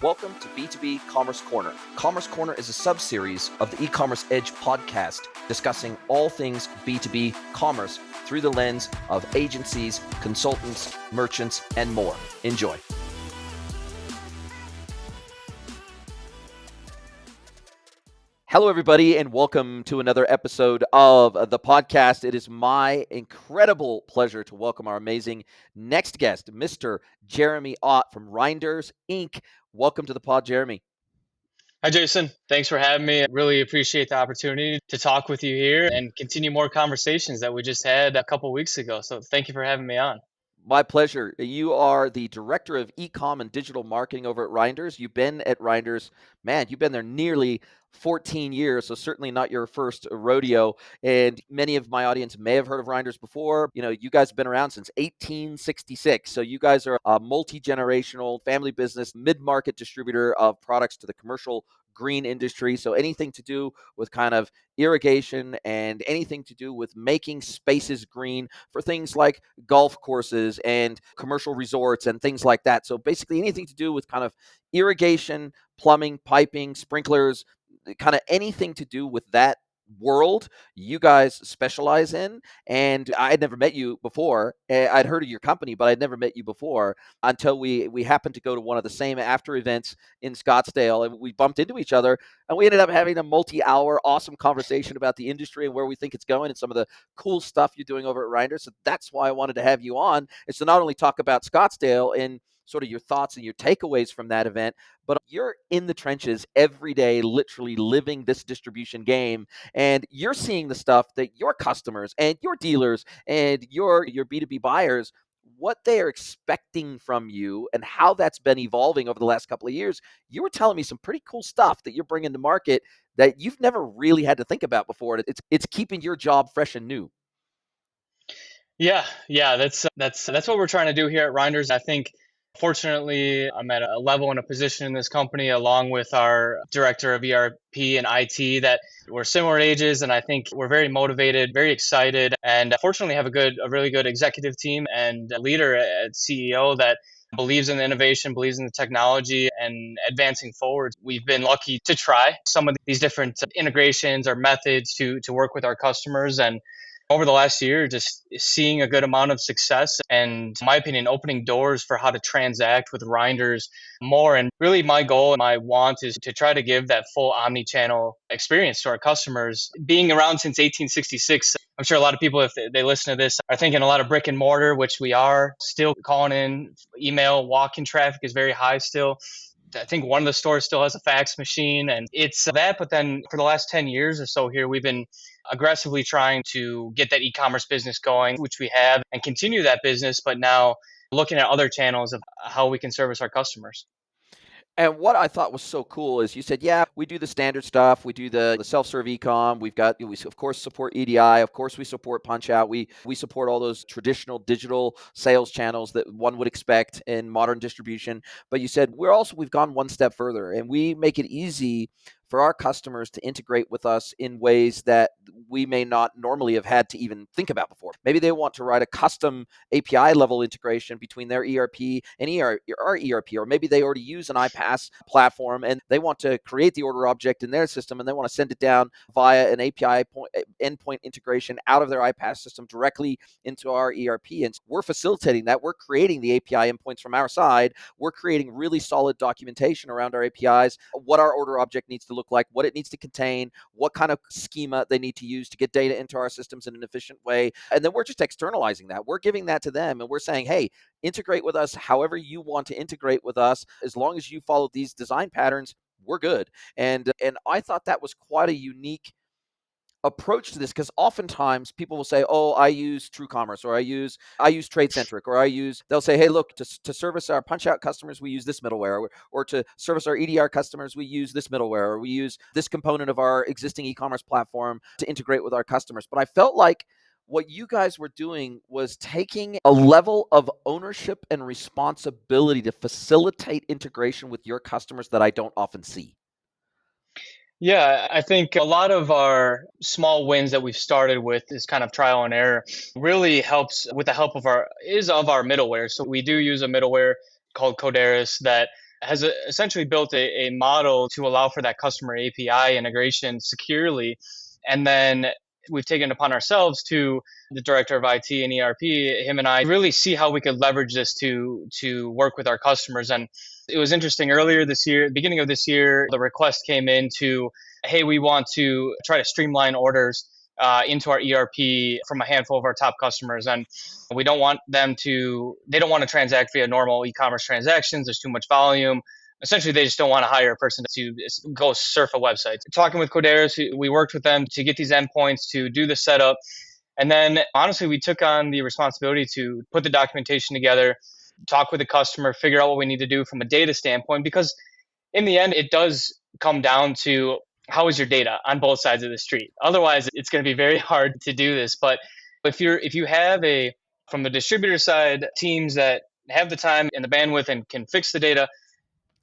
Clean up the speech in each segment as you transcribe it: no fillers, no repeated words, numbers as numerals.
Welcome to B2B Commerce Corner. Commerce Corner is a sub-series of the eCommerce Edge podcast discussing all things B2B commerce through the lens of agencies, consultants, merchants, and more. Enjoy. Hello, everybody, and welcome to another episode of the podcast. It is my incredible pleasure to welcome our amazing next guest, Mr. Jeremy Ott from Reinders, Inc. Welcome to the pod, Jeremy. Hi, Jason. Thanks for having me. I really appreciate the opportunity to talk with you here and continue more conversations that we just had a couple weeks ago. So thank you for having me on. My pleasure. You are the director of e-com and digital marketing over at Reinders. You've been at Reinders, man, you've been there nearly 14 years, so certainly not your first rodeo. And many of my audience may have heard of Reinders before. You know, you guys have been around since 1866. So you guys are a multi-generational family business, mid-market distributor of products to the commercial green industry. So anything to do with kind of irrigation and anything to do with making spaces green for things like golf courses and commercial resorts and things like that. So basically anything to do with kind of irrigation, plumbing, piping, sprinklers, kind of anything to do with that world you guys specialize in. And I had never met you before. I'd heard of your company, but I'd never met you before until we happened to go to one of the same after events in Scottsdale, and we bumped into each other, and we ended up having a multi-hour awesome conversation about the industry and where we think it's going and some of the cool stuff you're doing over at Reinders. So that's why I wanted to have you on, is to not only talk about Scottsdale and sort of your thoughts and your takeaways from that event, but you're in the trenches every day, literally living this distribution game, and you're seeing the stuff that your customers and your dealers and your B2B buyers, what they are expecting from you and how that's been evolving over the last couple of years. You were telling me some pretty cool stuff that you're bringing to market that you've never really had to think about before. It's keeping your job fresh and new. Yeah, that's what we're trying to do here at Reinders. I think fortunately I'm at a level and a position in this company along with our director of ERP and IT that we're similar ages, and I think we're very motivated, very excited, and fortunately have a really good executive team and a leader at CEO that believes in the innovation, believes in the technology and advancing forward. We've been lucky to try some of these different integrations or methods to work with our customers, and over the last year, just seeing a good amount of success and, in my opinion, opening doors for how to transact with Reinders more. And really, my goal and my want is to try to give that full omni-channel experience to our customers. Being around since 1866, I'm sure a lot of people, if they listen to this, are thinking a lot of brick and mortar, which we are still calling in. Email walk-in traffic is very high still. I think one of the stores still has a fax machine, and it's that. But then for the last 10 years or so here, we've been aggressively trying to get that e-commerce business going, which we have, and continue that business, but now looking at other channels of how we can service our customers. And what I thought was so cool is you said, yeah, we do the standard stuff. We do the self-serve e-com. We, of course, support EDI. Of course, we support Punch-Out. We support all those traditional digital sales channels that one would expect in modern distribution. But you said, we've gone one step further, and we make it easy for our customers to integrate with us in ways that we may not normally have had to even think about before. Maybe they want to write a custom API level integration between their ERP and our ERP, or maybe they already use an iPaaS platform and they want to create the order object in their system and they want to send it down via an API endpoint integration out of their iPaaS system directly into our ERP. And we're facilitating that. We're creating the API endpoints from our side. We're creating really solid documentation around our APIs, what our order object needs to look like, what it needs to contain, what kind of schema they need to use to get data into our systems in an efficient way. And then we're just externalizing that. We're giving that to them and we're saying, hey, integrate with us however you want to integrate with us. As long as you follow these design patterns, we're good. And I thought that was quite a unique approach to this, because oftentimes people will say, oh, I use TrueCommerce, or I use TradeCentric, or they'll say, hey, look, to service our Punch-Out customers, we use this middleware, or to service our EDR customers, we use this middleware, or we use this component of our existing e-commerce platform to integrate with our customers. But I felt like what you guys were doing was taking a level of ownership and responsibility to facilitate integration with your customers that I don't often see. Yeah, I think a lot of our small wins that we've started with is kind of trial and error really helps with the help of our middleware. So we do use a middleware called Coderis that has essentially built a model to allow for that customer API integration securely. And then we've taken upon ourselves to the director of IT and ERP, him and I really see how we could leverage this to work with our customers. And it was interesting earlier this year, beginning of this year, the request came in to, hey, we want to try to streamline orders into our ERP from a handful of our top customers. And we don't want they don't want to transact via normal e-commerce transactions. There's too much volume. Essentially, they just don't want to hire a person to go surf a website. Talking with Coderis, we worked with them to get these endpoints, to do the setup. And then honestly, we took on the responsibility to put the documentation together, talk with the customer, figure out what we need to do from a data standpoint, because in the end, it does come down to how is your data on both sides of the street. Otherwise, it's going to be very hard to do this. But if you have from the distributor side, teams that have the time and the bandwidth and can fix the data,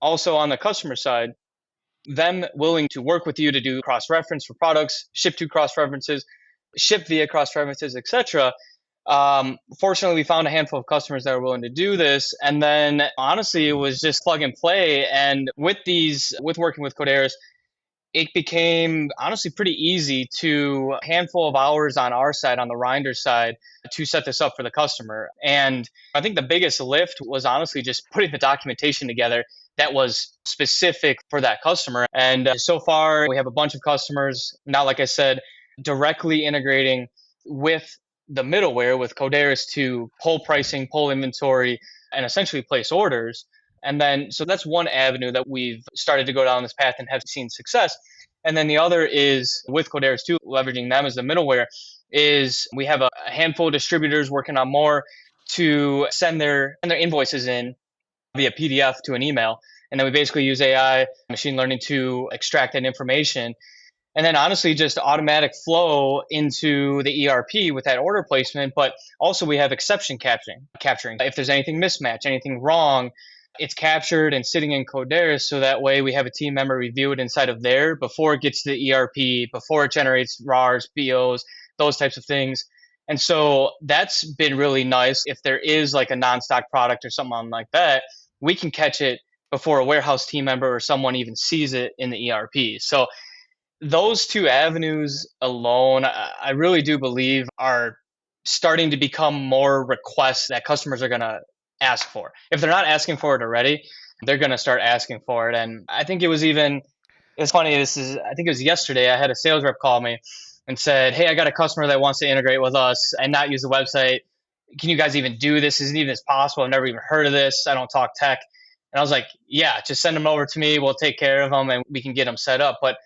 also on the customer side, them willing to work with you to do cross-reference for products, ship to cross-references, ship via cross-references, etc. Fortunately, we found a handful of customers that were willing to do this. And then honestly, it was just plug and play. And with working with Coderis, it became honestly pretty easy to a handful of hours on our side, on the Reinders side, to set this up for the customer. And I think the biggest lift was honestly just putting the documentation together that was specific for that customer. And so far, we have a bunch of customers now, like I said, directly integrating with the middleware with Coderis to pull pricing, pull inventory, and essentially place orders. And then, so that's one avenue that we've started to go down this path and have seen success. And then the other is with Coderis too, leveraging them as the middleware, is we have a handful of distributors working on more to send their invoices in via PDF to an email. And then we basically use AI, machine learning to extract that information. And then honestly, just automatic flow into the ERP with that order placement. But also we have exception capturing. If there's anything mismatched, anything wrong, it's captured and sitting in Coderis. So that way we have a team member review it inside of there before it gets to the ERP, before it generates RARs, BOs, those types of things. And so that's been really nice. If there is like a non-stock product or something like that, we can catch it before a warehouse team member or someone even sees it in the ERP. So those two avenues alone, I really do believe are starting to become more requests that customers are going to ask for. If they're not asking for it already, they're going to start asking for it. And I think it's funny. I think it was yesterday. I had a sales rep call me and said, "Hey, I got a customer that wants to integrate with us and not use the website. Can you guys even do this? Isn't even possible. I've never even heard of this. I don't talk tech." And I was like, "Yeah, just send them over to me. We'll take care of them and we can get them set up." But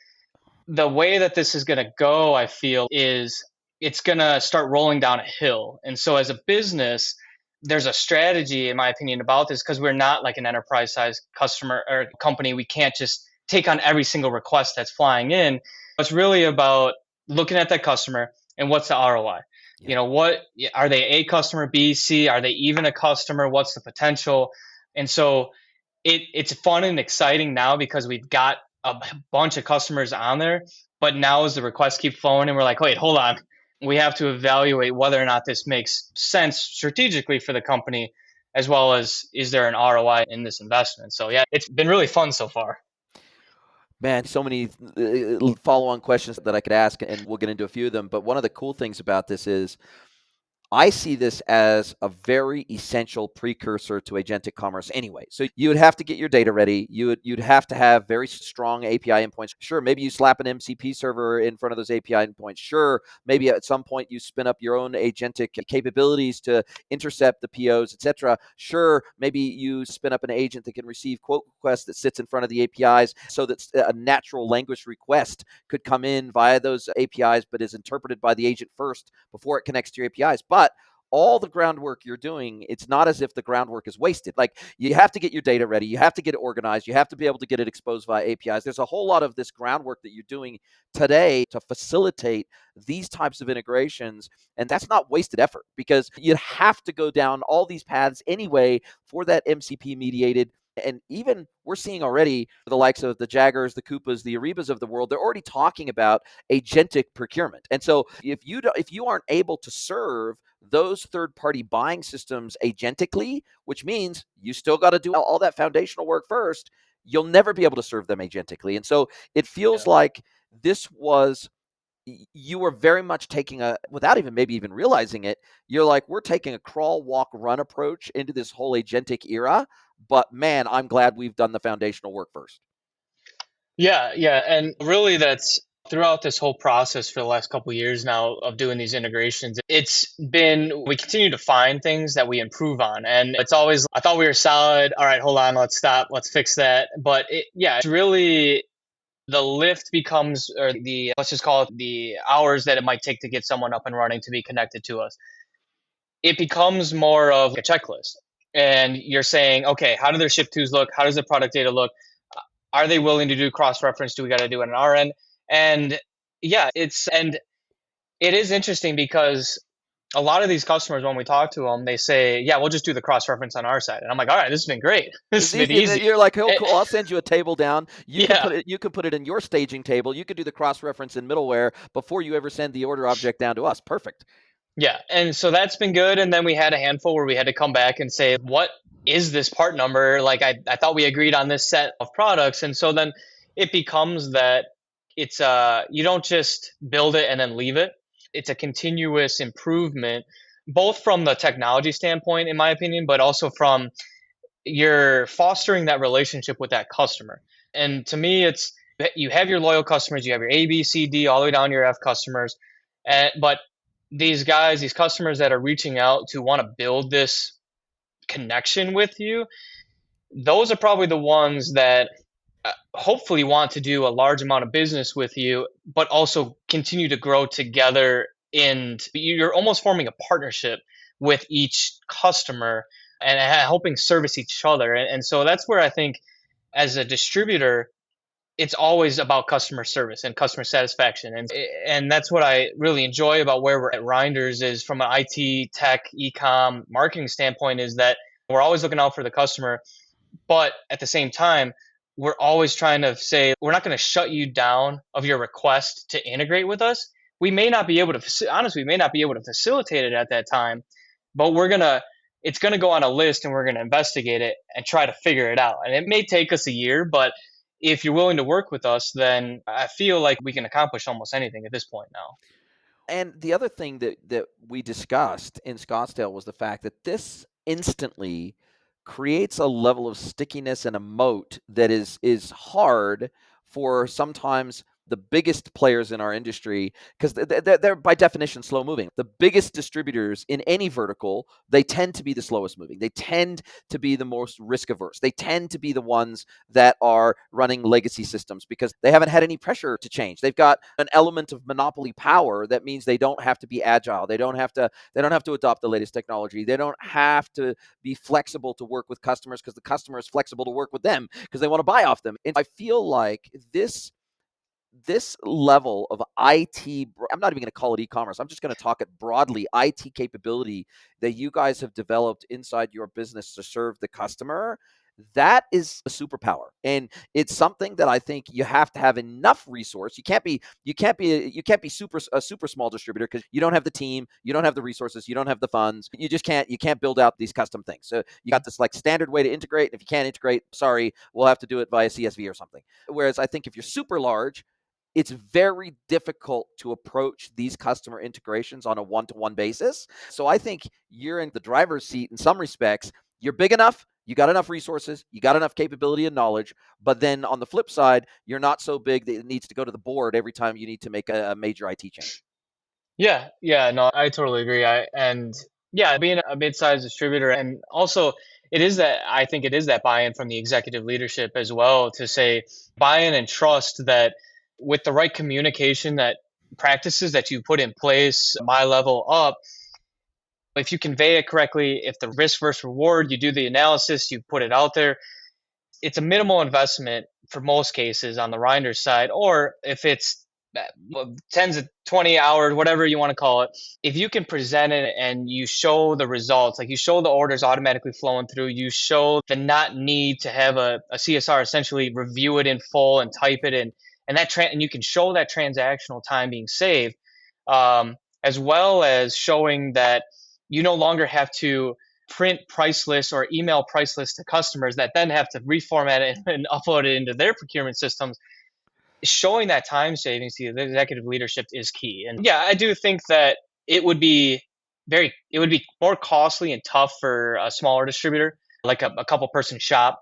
the way that this is going to go, I feel, is it's going to start rolling down a hill. And so as a business, there's a strategy, in my opinion, about this, because we're not like an enterprise size customer or company. We can't just take on every single request that's flying in. It's really about looking at that customer and what's the ROI. Yeah. You know, what are they, a customer, B, C? Are they even a customer? What's the potential? And so it's fun and exciting now because we've got a bunch of customers on there. But now as the requests keep flowing and we're like, wait, hold on. We have to evaluate whether or not this makes sense strategically for the company, as well as is there an ROI in this investment? So yeah, it's been really fun so far. Man, so many follow-on questions that I could ask, and we'll get into a few of them. But one of the cool things about this is I see this as a very essential precursor to agentic commerce anyway. So you would have to get your data ready. You'd have to have very strong API endpoints. Sure, maybe you slap an MCP server in front of those API endpoints. Sure, maybe at some point you spin up your own agentic capabilities to intercept the POs, etc. Sure, maybe you spin up an agent that can receive quote requests that sits in front of the APIs so that a natural language request could come in via those APIs, but is interpreted by the agent first before it connects to your APIs. But all the groundwork you're doing, it's not as if the groundwork is wasted. Like, you have to get your data ready. You have to get it organized. You have to be able to get it exposed via APIs. There's a whole lot of this groundwork that you're doing today to facilitate these types of integrations. And that's not wasted effort, because you have to go down all these paths anyway for that MCP mediated And even we're seeing already the likes of the Jaggers, the Coupas, the Aribas of the world, they're already talking about agentic procurement. And so if you aren't able to serve those third-party buying systems agentically, which means you still got to do all that foundational work first, you'll never be able to serve them agentically. And so it feels Yeah. like this was you were very much taking a, without even maybe even realizing it, you're like, we're taking a crawl, walk, run approach into this whole agentic era. But man, I'm glad we've done the foundational work first. Yeah, yeah, and really that's throughout this whole process for the last couple of years now of doing these integrations. It's been we continue to find things that we improve on, and it's always I thought we were solid. All right, hold on, let's stop, let's fix that. But yeah, it's really the lift becomes or the let's just call it the hours that it might take to get someone up and running to be connected to us. It becomes more of a checklist. And you're saying, okay, how do their ship twos look? How does the product data look? Are they willing to do cross reference? Do we got to do it on our end? And yeah, it is interesting because a lot of these customers, when we talk to them, they say, yeah, we'll just do the cross reference on our side. And I'm like, all right, this has been great. This It's has been easy. easy. You're like, oh, Eh, cool. I'll send you a table down. You can yeah. put it. You can put it in your staging table. You can do the cross reference in middleware before you ever send the order object down to us. Perfect. Yeah, and so that's been good. And then we had a handful where we had to come back and say, what is this part number? Like, I thought we agreed on this set of products. And so then it becomes that it's you don't just build it and then leave it. It's a continuous improvement, both from the technology standpoint, in my opinion, but also from you're fostering that relationship with that customer. And to me, it's you have your loyal customers, you have your A, B, C, D, all the way down to your F customers. But these guys, these customers that are reaching out to want to build this connection with you, those are probably the ones that hopefully want to do a large amount of business with you, but also continue to grow together. And you're almost forming a partnership with each customer and helping service each other. And so that's where I think, as a distributor, it's always about customer service and customer satisfaction. And that's what I really enjoy about where we're at Reinders is from an IT, tech, ecom, marketing standpoint is that we're always looking out for the customer. But at the same time, we're always trying to say, we're not going to shut you down of your request to integrate with us. We may not be able to, honestly, we may not be able to facilitate it at that time, but it's going to go on a list and we're going to investigate it and try to figure it out. And it may take us a year, but if you're willing to work with us, then I feel like we can accomplish almost anything at this point now. And the other thing that we discussed in Scottsdale was the fact that this instantly creates a level of stickiness and a moat that is hard for sometimes the biggest players in our industry because they're by definition slow moving. The biggest distributors in any vertical, they tend to be the slowest moving. They tend to be the most risk averse. They tend to be the ones that are running legacy systems because they haven't had any pressure to change. They've got an element of monopoly power that means they don't have to be agile. They don't have to adopt the latest technology. They don't have to be flexible to work with customers because the customer is flexible to work with them because they want to buy off them. And I feel like this level of IT, I'm not even going to call it e-commerce. I'm just going to talk it broadly, IT capability that you guys have developed inside your business to serve the customer. That is a superpower. And it's something that I think you have to have enough resource. You can't be a super small distributor because you don't have the team, you don't have the resources, you don't have the funds. You can't build out these custom things. So you got this like standard way to integrate. And if you can't integrate, sorry, we'll have to do it via CSV or something. Whereas I think if you're super large, it's very difficult to approach these customer integrations on a one-to-one basis. So I think you're in the driver's seat in some respects. You're big enough, you got enough resources, you got enough capability and knowledge, but then on the flip side, you're not so big that it needs to go to the board every time you need to make a major IT change. Yeah, yeah, no, I totally agree. And yeah, being a mid-sized distributor, and also I think it is that buy-in from the executive leadership as well to say buy-in and trust that with the right communication that practices that you put in place, my level up, if you convey it correctly, if the risk versus reward, you do the analysis, you put it out there, it's a minimal investment for most cases on the Reinders side, or if it's tens of 20 hours, whatever you want to call it. If you can present it and you show the results, like you show the orders automatically flowing through, you show the not need to have a CSR essentially review it in full and type it in, and and you can show that transactional time being saved, as well as showing that you no longer have to print price lists or email price lists to customers that then have to reformat it and upload it into their procurement systems. Showing that time savings to the executive leadership is key. And yeah, I do think that it would be it would be more costly and tough for a smaller distributor, like a couple person shop.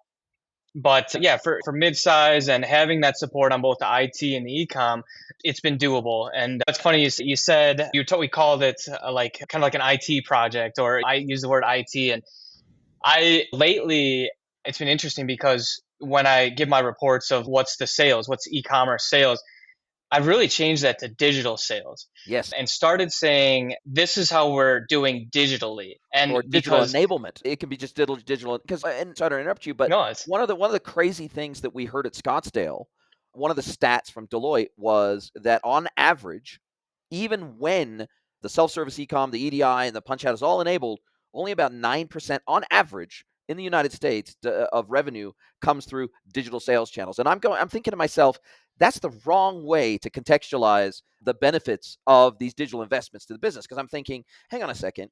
But yeah, for mid-size and having that support on both the IT and the e-com, it's been doable. And that's funny. You said we called it like kind of like an IT project, or I use the word IT. And I lately, it's been interesting because when I give my reports of what's e-commerce sales, I've really changed that to digital sales Yes. and started saying this is how we're doing digitally. And Or digital because enablement. It can be just digital because, and sorry to interrupt you, but no, it's one of the crazy things that we heard at Scottsdale, one of the stats from Deloitte was that on average, even when the self-service e-com, the EDI, and the punch out is all enabled, only about 9% on average in the United States of revenue comes through digital sales channels. And I'm thinking to myself, that's the wrong way to contextualize the benefits of these digital investments to the business. Because I'm thinking, hang on a second,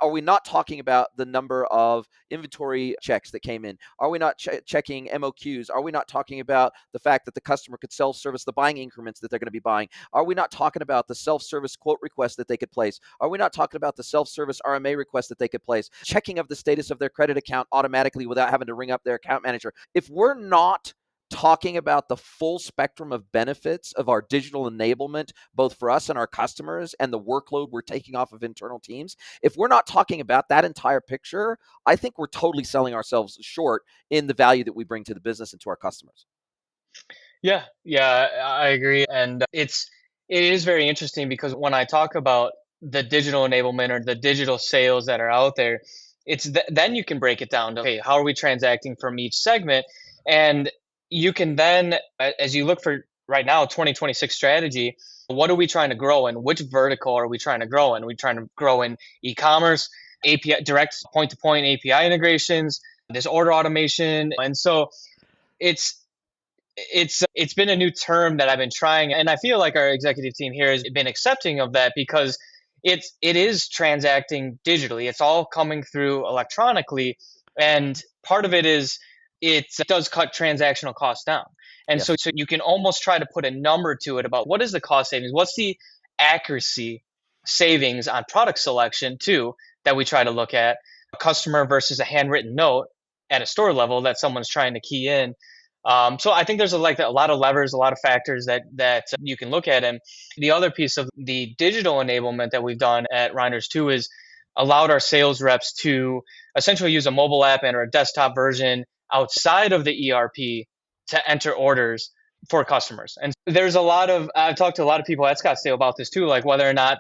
are we not talking about the number of inventory checks that came in? Are we not checking MOQs? Are we not talking about the fact that the customer could self-service the buying increments that they're going to be buying? Are we not talking about the self-service quote request that they could place? Are we not talking about the self-service RMA request that they could place? Checking of the status of their credit account automatically without having to ring up their account manager. If we're not talking about the full spectrum of benefits of our digital enablement, both for us and our customers, and the workload we're taking off of internal teams, if we're not talking about that entire picture, I think we're totally selling ourselves short in the value that we bring to the business and to our customers. yeah, yeah, I agree. And it is very interesting because when I talk about the digital enablement or the digital sales that are out there, then you can break it down to, okay, how are we transacting from each segment? And you can then, as you look for right now 2026 strategy, what are we trying to grow in? Which vertical are we trying to grow in? Are we trying to grow in e-commerce, API, direct point-to-point API integrations, this order automation? And so it's it's been a new term that I've been trying, and I feel like our executive team here has been accepting of that because it is transacting digitally. It's all coming through electronically, and part of it is it does cut transactional costs down. And Yes. so you can almost try to put a number to it about what is the cost savings, what's the accuracy savings on product selection too, that we try to look at a customer versus a handwritten note at a store level that someone's trying to key in. So I think there's a lot of levers, a lot of factors that you can look at. And the other piece of the digital enablement that we've done at Reinders too is allowed our sales reps to essentially use a mobile app and or a desktop version outside of the ERP to enter orders for customers. And there's I've talked to a lot of people at Scottsdale about this too, like whether or not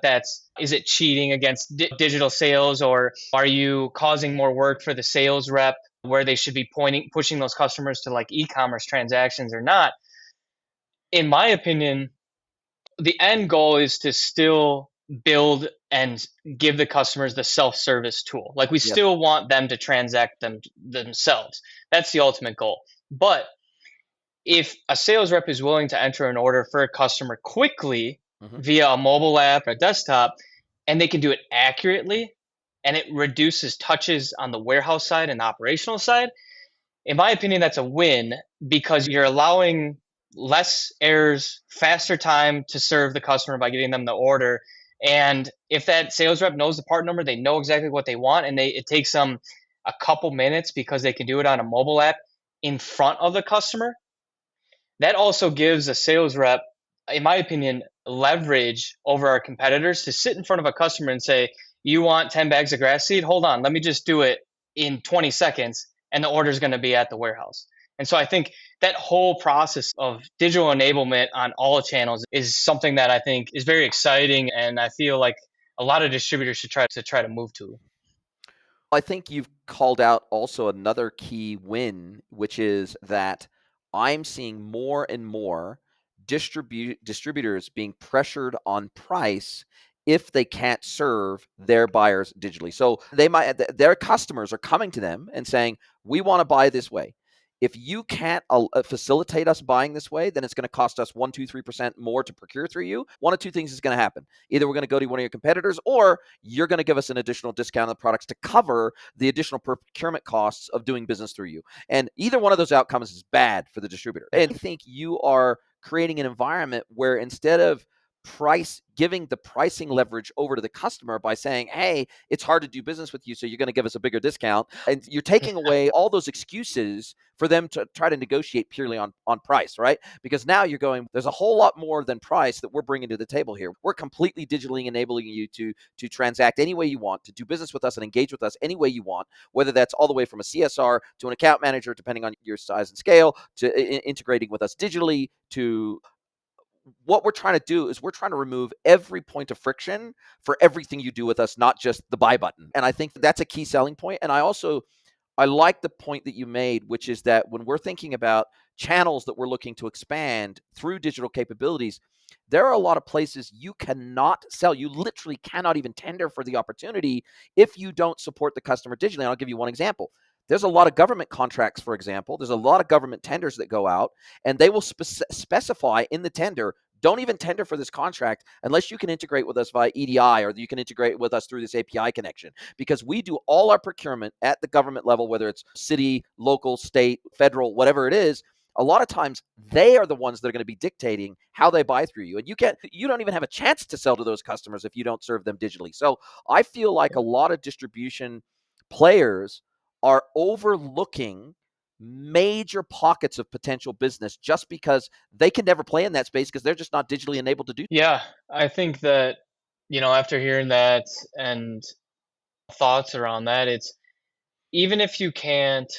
is it cheating against digital sales, or are you causing more work for the sales rep where they should be pushing those customers to like e-commerce transactions or not. In my opinion, the end goal is to still build and give the customers the self-service tool. Like we Yes. still want them to transact themselves. That's the ultimate goal. But if a sales rep is willing to enter an order for a customer quickly Hmm. via a mobile app or desktop, and they can do it accurately, and it reduces touches on the warehouse side and the operational side, in my opinion, that's a win because you're allowing less errors, faster time to serve the customer by getting them the order. And if that sales rep knows the part number, they know exactly what they want, and it takes them a couple minutes because they can do it on a mobile app in front of the customer. That also gives a sales rep, in my opinion, leverage over our competitors to sit in front of a customer and say, "You want 10 bags of grass seed? Hold on, let me just do it in 20 seconds, and the order is going to be at the warehouse." And so I think that whole process of digital enablement on all channels is something that I think is very exciting, and I feel like a lot of distributors should try to move to. I think you've called out also another key win, which is that I'm seeing more and more distributors being pressured on price if they can't serve their buyers digitally. So their customers are coming to them and saying, "We want to buy this way. If you can't facilitate us buying this way, then it's going to cost us 1, 2, 3% more to procure through you. One of two things is going to happen. Either we're going to go to one of your competitors, or you're going to give us an additional discount on the products to cover the additional procurement costs of doing business through you." And either one of those outcomes is bad for the distributor. And I think you are creating an environment where instead of giving the pricing leverage over to the customer by saying, "Hey, it's hard to do business with you, so you're going to give us a bigger discount," and you're taking away all those excuses for them to try to negotiate purely on price, right? Because now you're going, there's a whole lot more than price that we're bringing to the table here. We're completely digitally enabling you to transact any way you want, to do business with us and engage with us any way you want, whether that's all the way from a CSR to an account manager, depending on your size and scale, to integrating with us digitally, to what we're trying to do is we're trying to remove every point of friction for everything you do with us, not just the buy button. And I think that's a key selling point. And I like the point that you made, which is that when we're thinking about channels that we're looking to expand through digital capabilities, there are a lot of places you cannot sell. You literally cannot even tender for the opportunity if you don't support the customer digitally. And I'll give you one example. There's a lot of government contracts, for example. There's a lot of government tenders that go out, and they will specify in the tender, don't even tender for this contract unless you can integrate with us via EDI, or you can integrate with us through this API connection, because we do all our procurement at the government level, whether it's city, local, state, federal, whatever it is. A lot of times they are the ones that are going to be dictating how they buy through you. And you don't even have a chance to sell to those customers if you don't serve them digitally. So I feel like a lot of distribution players are overlooking major pockets of potential business just because they can never play in that space because they're just not digitally enabled to do. Yeah, I think that, after hearing that and thoughts around that, it's even if you can't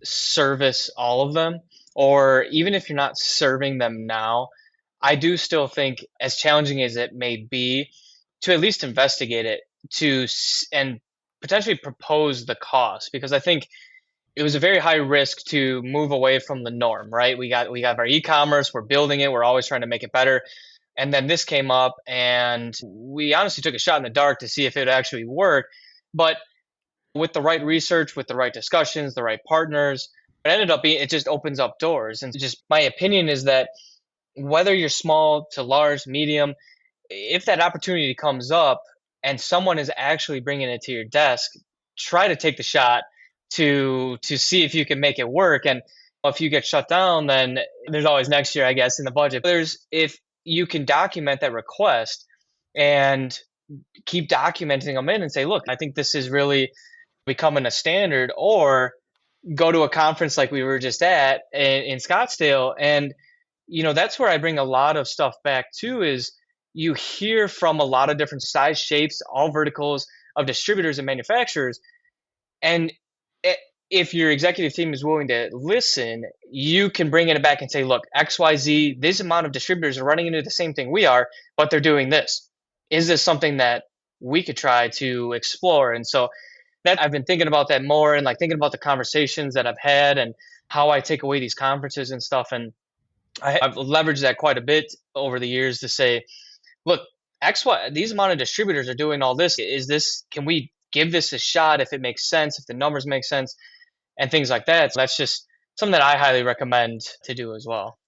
service all of them, or even if you're not serving them now, I do still think, as challenging as it may be, to at least investigate it and potentially propose the cost, because I think it was a very high risk to move away from the norm, right? We got our e-commerce, we're building it, we're always trying to make it better. And then this came up, and we honestly took a shot in the dark to see if it would actually work. But with the right research, with the right discussions, the right partners, it just opens up doors. And just my opinion is that whether you're small to large, medium, if that opportunity comes up and someone is actually bringing it to your desk, try to take the shot to see if you can make it work. And if you get shut down, then there's always next year, I guess, in the budget. If you can document that request and keep documenting them in and say, look, I think this is really becoming a standard, or go to a conference like we were just at in Scottsdale. And, that's where I bring a lot of stuff back to, is you hear from a lot of different size, shapes, all verticals of distributors and manufacturers. And if your executive team is willing to listen, you can bring it back and say, look, XYZ, this amount of distributors are running into the same thing we are, but they're doing this. Is this something that we could try to explore? And so that I've been thinking about that more, and like thinking about the conversations that I've had and how I take away these conferences and stuff. And I've leveraged that quite a bit over the years to say, look, these amount of distributors are doing all this. Can we give this a shot if it makes sense, if the numbers make sense, and things like that? So that's just something that I highly recommend to do as well.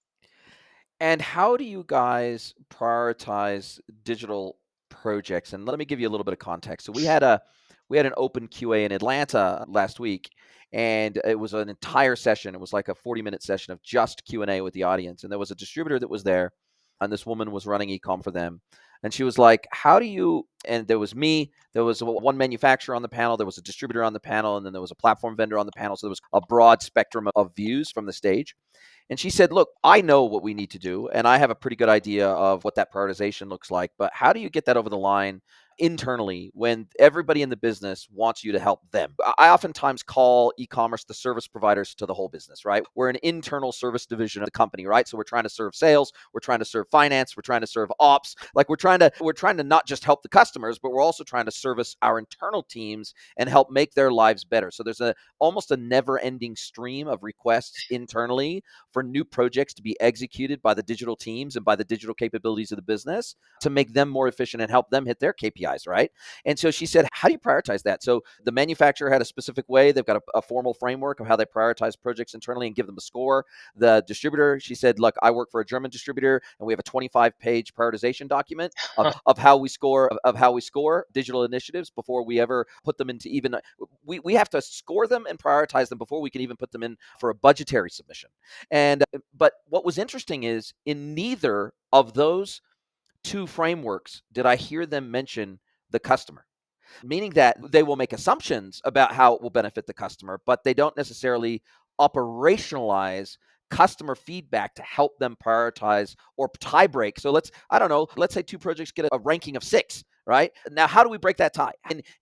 And how do you guys prioritize digital projects? And let me give you a little bit of context. So we had an open QA in Atlanta last week, and it was an entire session. It was like a 40-minute session of just Q&A with the audience. And there was a distributor that was there, and this woman was running ecom for them. And she was like, "How do you?" And there was me, there was one manufacturer on the panel, there was a distributor on the panel, and then there was a platform vendor on the panel. So there was a broad spectrum of views from the stage. And she said, "Look, I know what we need to do, and I have a pretty good idea of what that prioritization looks like. But how do you get that over the line internally when everybody in the business wants you to help them. I oftentimes call e-commerce the service providers to the whole business, right? We're an internal service division of the company, right? So we're trying to serve sales, we're trying to serve finance, we're trying to serve ops. Like we're trying to not just help the customers, but we're also trying to service our internal teams and help make their lives better. So there's almost a never-ending stream of requests internally for new projects to be executed by the digital teams and by the digital capabilities of the business to make them more efficient and help them hit their KPIs, right? And so she said, how do you prioritize that? So the manufacturer had a specific way. They've got a formal framework of how they prioritize projects internally and give them a score. The distributor, she said, look, I work for a German distributor and we have a 25-page prioritization document of how we score digital initiatives before we ever put them into even we have to score them and prioritize them before we can even put them in for a budgetary submission. And but what was interesting is in neither of those two frameworks did I hear them mention the customer, meaning that they will make assumptions about how it will benefit the customer, but they don't necessarily operationalize customer feedback to help them prioritize or tie break. So I don't know, let's say two projects get a ranking of 6, right? Now, how do we break that tie?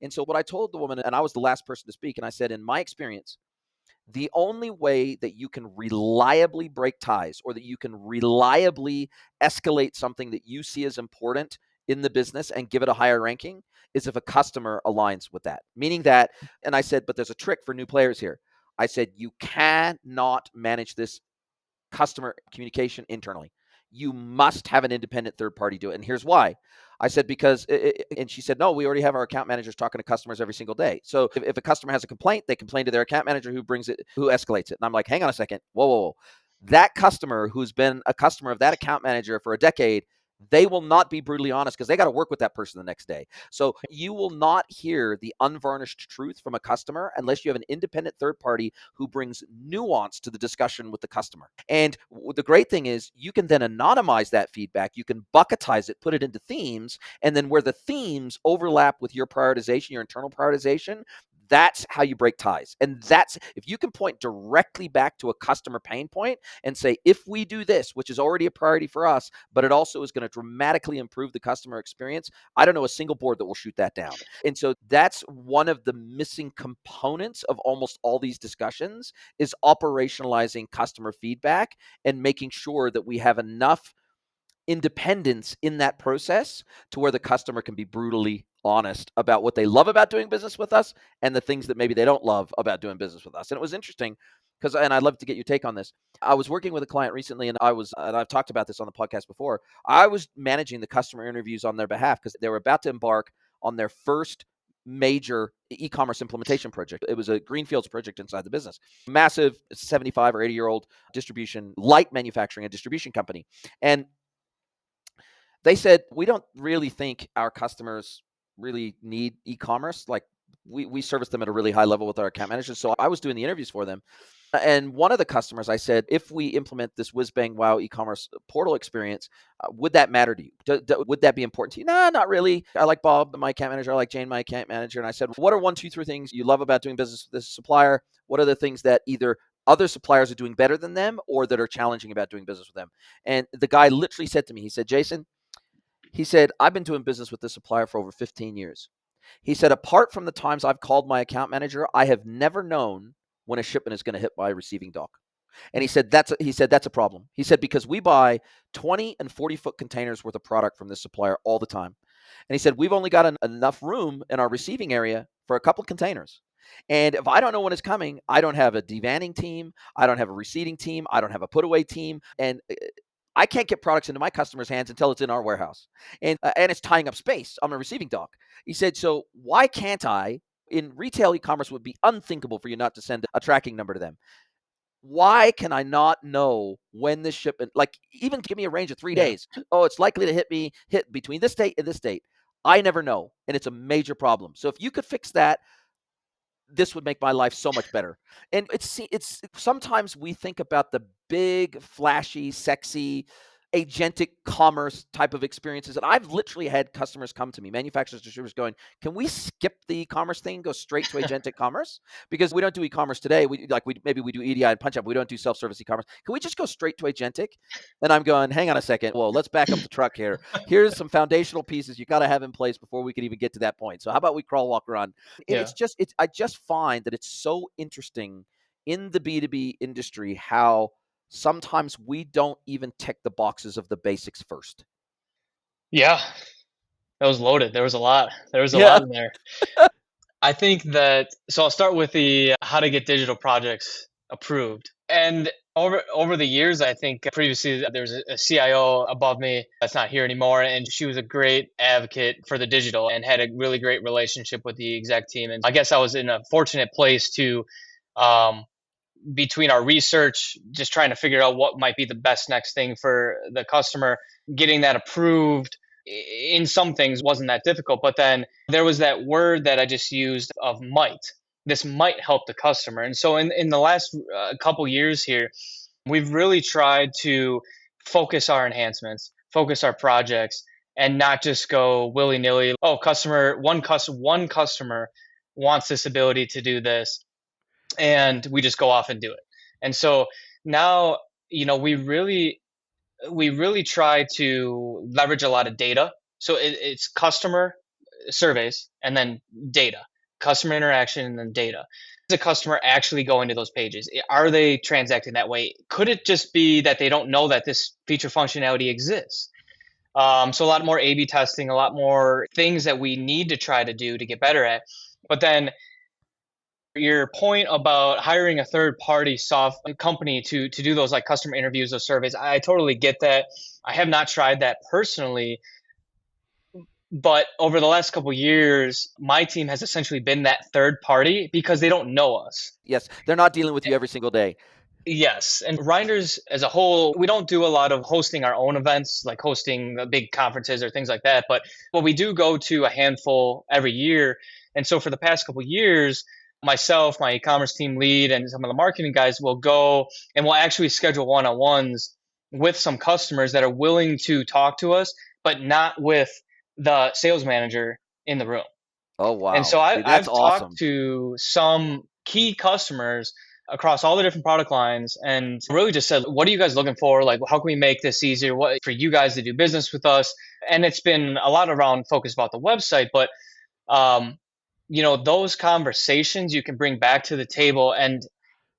And so what I told the woman, and I was the last person to speak, and I said, in my experience, the only way that you can reliably break ties or that you can reliably escalate something that you see as important in the business and give it a higher ranking is if a customer aligns with that. Meaning that, and I said, but there's a trick for new players here. I said, you cannot manage this customer communication internally. You must have an independent third party do it. And here's why. I said, because, and she said, no, we already have our account managers talking to customers every single day. So if a customer has a complaint, they complain to their account manager who escalates it. And I'm like, hang on a second. Whoa, whoa, whoa. That customer who's been a customer of that account manager for a decade, they will not be brutally honest because they got to work with that person the next day. So you will not hear the unvarnished truth from a customer unless you have an independent third party who brings nuance to the discussion with the customer. And the great thing is you can then anonymize that feedback. You can bucketize it, put it into themes, and then where the themes overlap with your prioritization, your internal prioritization, that's how you break ties. And that's if you can point directly back to a customer pain point and say, if we do this, which is already a priority for us, but it also is going to dramatically improve the customer experience, I don't know a single board that will shoot that down. And so that's one of the missing components of almost all these discussions is operationalizing customer feedback and making sure that we have enough independence in that process to where the customer can be brutally honest about what they love about doing business with us and the things that maybe they don't love about doing business with us. And it was interesting because, and I'd love to get your take on this. I was working with a client recently, and I've talked about this on the podcast before. I was managing the customer interviews on their behalf because they were about to embark on their first major e-commerce implementation project. It was a greenfields project inside the business, massive 75 or 80-year-old distribution, light manufacturing and distribution company. And they said, we don't really think our customers really need e-commerce. Like we service them at a really high level with our account managers. So I was doing the interviews for them. And one of the customers, I said, if we implement this whiz bang wow e-commerce portal experience, would that matter to you? Would that be important to you? No, not really. I like Bob, my account manager. I like Jane, my account manager. And I said, what are 1, 2, 3 things you love about doing business with this supplier? What are the things that either other suppliers are doing better than them or that are challenging about doing business with them? And the guy literally said to me, he said, Jason, he said, I've been doing business with this supplier for over 15 years. He said, apart from the times I've called my account manager, I have never known when a shipment is going to hit my receiving dock. And he said that's a problem. He said, because we buy 20 and 40-foot containers worth of product from this supplier all the time. And he said, we've only got enough room in our receiving area for a couple of containers. And if I don't know when it's coming, I don't have a devanning team. I don't have a receiving team. I don't have a put away team. And I can't get products into my customers' hands until it's in our warehouse, and it's tying up space on my receiving dock. He said, so why can't I? In retail e-commerce, would be unthinkable for you not to send a tracking number to them. Why can I not know when this shipment? Like, even give me a range of 3 days. Oh, it's likely to hit between this date and this date. I never know, and it's a major problem. So if you could fix that, this would make my life so much better. And it's sometimes we think about the big, flashy, sexy agentic commerce type of experiences. And I've literally had customers come to me, manufacturers, distributors going, can we skip the e-commerce thing, go straight to agentic commerce? Because we don't do e-commerce today. Maybe we do EDI and punch up. We don't do self-service e-commerce. Can we just go straight to agentic? And I'm going, hang on a second. Whoa, let's back up the truck here. Here's some foundational pieces you got to have in place before we can even get to that point. So how about we crawl, walk, run? And Yeah. I just find that it's so interesting in the B2B industry how sometimes we don't even tick the boxes of the basics first. Yeah. That was loaded. There was a lot. There was a Yeah. lot in there. I think that so I'll start with the how to get digital projects approved. And over the years, I think previously there was a CIO above me that's not here anymore, and she was a great advocate for the digital and had a really great relationship with the exec team. And I guess I was in a fortunate place to um, between our research, just trying to figure out what might be the best next thing for the customer, getting that approved in some things wasn't that difficult. But then there was that word that I just used of might. This might help the customer. And so in the last couple years here, we've really tried to focus our enhancements, focus our projects, and not just go willy nilly. Oh, one customer wants this ability to do this, and we just go off and do it. And so now, we really try to leverage a lot of data. So it's customer surveys and then data, customer interaction and then data. Is a customer actually going to those pages? Are they transacting that way? Could it just be that they don't know that this feature functionality exists? So a lot more A/B testing, a lot more things that we need to try to do to get better at. But then your point about hiring a third party soft company to do those like customer interviews, those surveys, I totally get that. I have not tried that personally, but over the last couple of years, my team has essentially been that third party because they don't know us. Yes, they're not dealing with you every single day. Yes, and Reinders as a whole, we don't do a lot of hosting our own events, like hosting big conferences or things like that. But we do go to a handful every year. And so for the past couple of years, myself, my e-commerce team lead, and some of the marketing guys will go and we'll actually schedule one-on-ones with some customers that are willing to talk to us, but not with the sales manager in the room. Oh, And wow. so Dude, I've that's talked awesome. to some key customers across all the different product lines and really just said, what are you guys looking for? Like, how can we make this easier? What for you guys to do business with us? And it's been a lot around focus about the website, but um, those conversations you can bring back to the table. And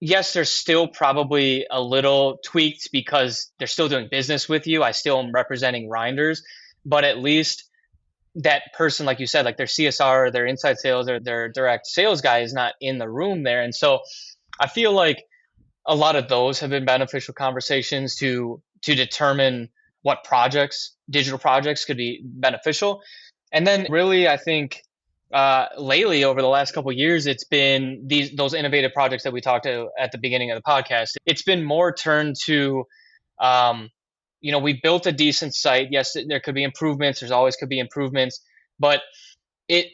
yes, there's still probably a little tweaked because they're still doing business with you. I still am representing Reinders, but at least that person, like you said, like their CSR or their inside sales or their direct sales guy is not in the room there. And so I feel like a lot of those have been beneficial conversations to determine what digital projects could be beneficial. And then really, I think lately over the last couple of years, it's been those innovative projects that we talked to at the beginning of the podcast. It's been more turned to um, we built a decent site. Yes, there could be improvements. There's always could be improvements, but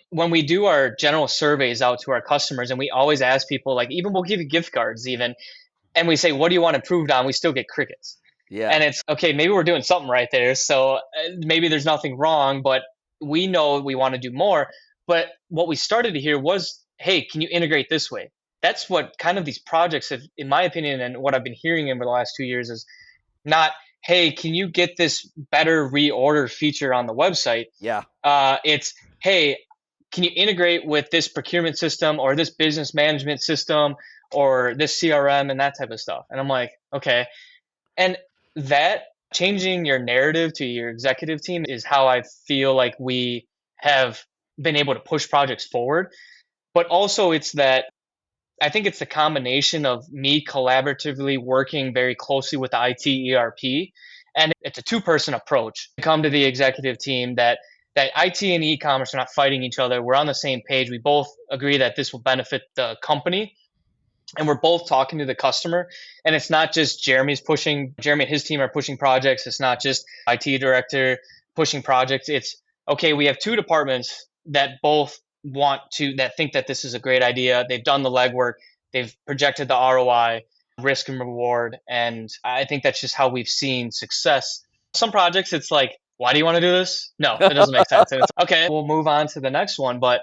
when we do our general surveys out to our customers, and we always ask people, like, even we'll give you gift cards, even, and we say, what do you want improved on? We still get crickets, Yeah. and it's okay. Maybe we're doing something right there. So maybe there's nothing wrong, but we know we want to do more. But what we started to hear was, hey, can you integrate this way? That's what kind of these projects have, in my opinion, and what I've been hearing over the last 2 years is not, hey, can you get this better reorder feature on the website? Yeah. It's, hey, can you integrate with this procurement system or this business management system or this CRM and that type of stuff? And I'm like, okay. And that changing your narrative to your executive team is how I feel like we have been able to push projects forward. But also, it's that I think it's the combination of me collaboratively working very closely with the IT ERP, and it's a two-person approach to come to the executive team that IT and e-commerce are not fighting each other. We're on the same page. We both agree that this will benefit the company, and we're both talking to the customer. And it's not just Jeremy and his team are pushing projects. It's not just IT director pushing projects. It's okay. We have two departments that both that think that this is a great idea. They've done the legwork. They've projected the ROI, risk and reward. And I think that's just how we've seen success Some projects, it's like, why do you want to do this? No, it doesn't make sense. And it's okay, we'll move on to the next one. But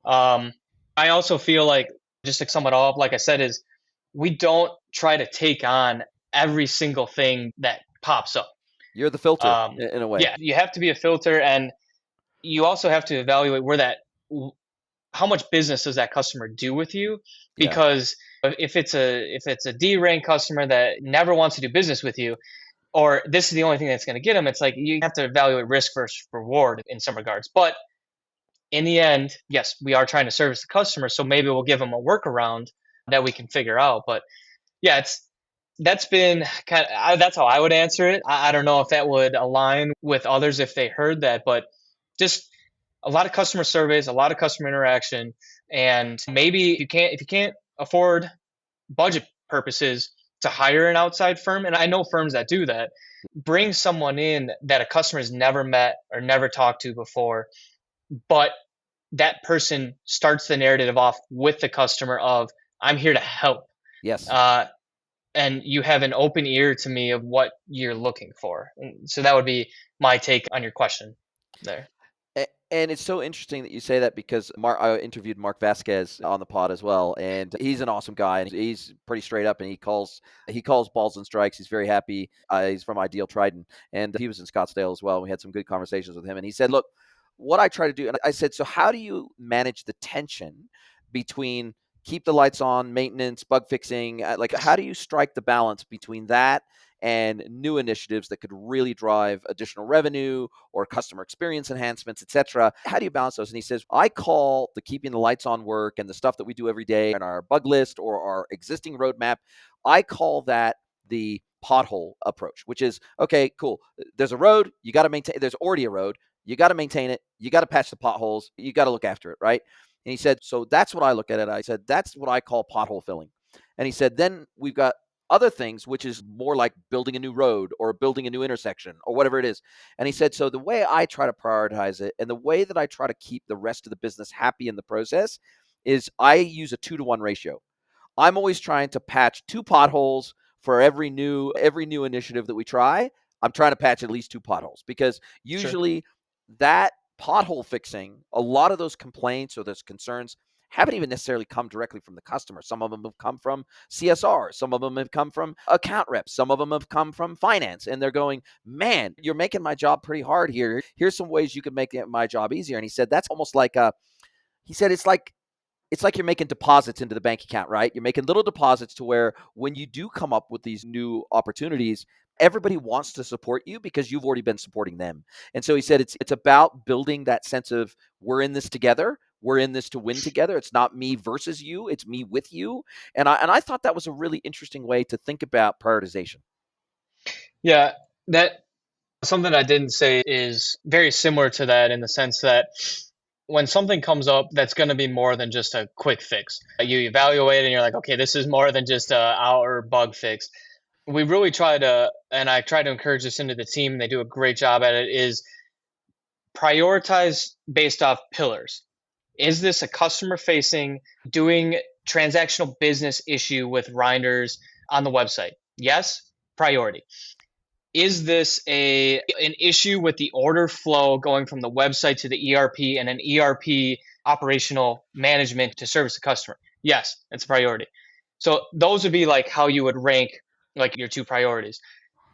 um, I also feel like, just to sum it all up, like I said, is we don't try to take on every single thing that pops up. You're the filter in a way. Yeah, you have to be a filter, and you also have to evaluate where that how much business does that customer do with you? Yeah. Because if it's a D rank customer that never wants to do business with you, or this is the only thing that's going to get them, it's like you have to evaluate risk versus reward in some regards. But in the end, yes, we are trying to service the customer, so maybe we'll give them a workaround that we can figure out. But yeah, that's been that's how I would answer it. I don't know if that would align with others if they heard that, but just a lot of customer surveys, a lot of customer interaction, and maybe if you can't afford budget purposes to hire an outside firm, and I know firms that do that, bring someone in that a customer has never met or never talked to before, but that person starts the narrative off with the customer of, I'm here to help. Yes. Uh, and you have an open ear to me of what you're looking for. And so that would be my take on your question there. And it's so interesting that you say that because I interviewed Mark Vasquez on the pod as well, and he's an awesome guy, and he's pretty straight up, and he calls balls and strikes. He's very happy. He's from Ideal Trident, and he was in Scottsdale as well. We had some good conversations with him, and he said, "Look, what I try to do," and I said, "So how do you manage the tension between keep the lights on, maintenance, bug fixing? Like, how do you strike the balance between that?" And new initiatives that could really drive additional revenue or customer experience enhancements, etc. How do you balance those? And he says, I call the keeping the lights on work and the stuff that we do every day in our bug list or our existing roadmap, I call that the pothole approach, which is, okay, cool. There's a road, you got to maintain, there's already a road, you got to maintain it, you got to patch the potholes, you got to look after it, right? And he said, so that's what I look at it. I said, that's what I call pothole filling. And he said, then we've got other things, which is more like building a new road or building a new intersection or whatever it is. And he said, so the way I try to prioritize it and the way that I try to keep the rest of the business happy in the process is I use a 2-to-1 ratio. I'm always trying to patch 2 potholes for every new initiative that we try. I'm trying to patch at least 2 potholes because Sure. usually that pothole fixing, a lot of those complaints or those concerns haven't even necessarily come directly from the customer. Some of them have come from CSR. Some of them have come from account reps. Some of them have come from finance. And they're going, man, you're making my job pretty hard here. Here's some ways you can make my job easier. And he said, that's almost like he said, it's like you're making deposits into the bank account, right? You're making little deposits to where when you do come up with these new opportunities, everybody wants to support you because you've already been supporting them. And so he said it's about building that sense of we're in this together. We're in this to win together. It's not me versus you, it's me with you. And I thought that was a really interesting way to think about prioritization. Yeah, that something I didn't say is very similar to that in the sense that when something comes up that's going to be more than just a quick fix, you evaluate and you're like, okay, this is more than just our bug fix. We really try to, and I try to encourage this into the team, and they do a great job at it, is prioritize based off pillars. Is this a customer facing, doing transactional business issue with Reinders on the website? Yes, priority. Is this an issue with the order flow going from the website to the ERP and an ERP operational management to service the customer? Yes, it's a priority. So those would be like how you would rank like your 2 priorities.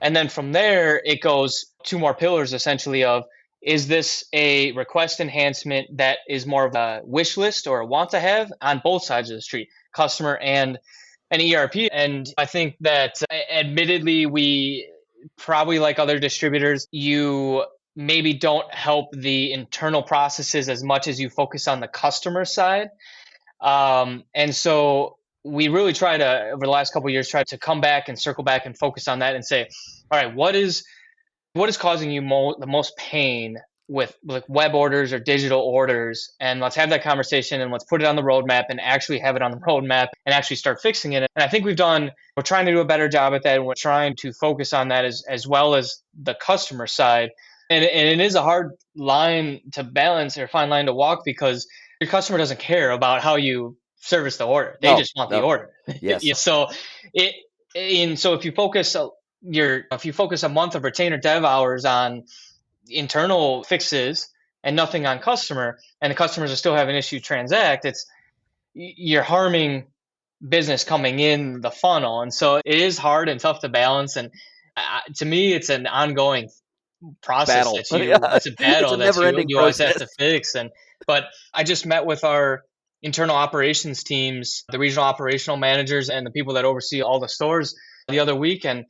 And then from there, it goes 2 more pillars essentially of, is this a request enhancement that is more of a wish list or a want to have on both sides of the street, customer and an ERP? And I think that admittedly, we probably like other distributors, you maybe don't help the internal processes as much as you focus on the customer side. And so we really try to, over the last couple of years, try to come back and circle back and focus on that and say, all right, what is causing you the most pain with like web orders or digital orders? And let's have that conversation and let's put it on the roadmap and actually have it on the roadmap and actually start fixing it. And I think we're trying to do a better job at that. And we're trying to focus on that as well as the customer side. And it is a hard line to balance or fine line to walk because your customer doesn't care about how you service the order. They No, just want the no. order. Yes. Yeah, so if you focus if you focus a month of retainer dev hours on internal fixes and nothing on customer, and the customers are still having issue transact, you're harming business coming in the funnel. And so it is hard and tough to balance. And to me, it's an ongoing process Battle. that Yeah. it's a It's a battle that never-ending you always have process. to fix. But I just met with our internal operations teams, the regional operational managers, and the people that oversee all the stores the other week. And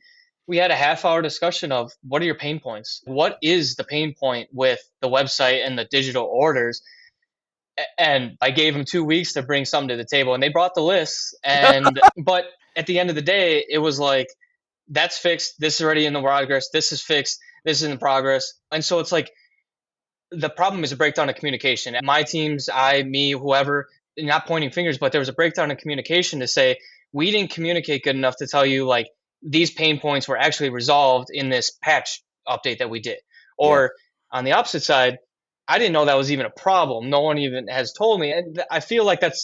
we had a half-hour discussion of what are your pain points? What is the pain point with the website and the digital orders? And I gave them 2 weeks to bring something to the table, and they brought the lists. But at the end of the day, it was like, that's fixed. This is already in the progress. This is fixed. This is in progress. And so it's like the problem is a breakdown of communication. My teams, me, whoever, not pointing fingers, but there was a breakdown in communication to say we didn't communicate good enough to tell you like these pain points were actually resolved in this patch update that we did. Yeah. Or on the opposite side, I didn't know that was even a problem. No one even has told me. And I feel like that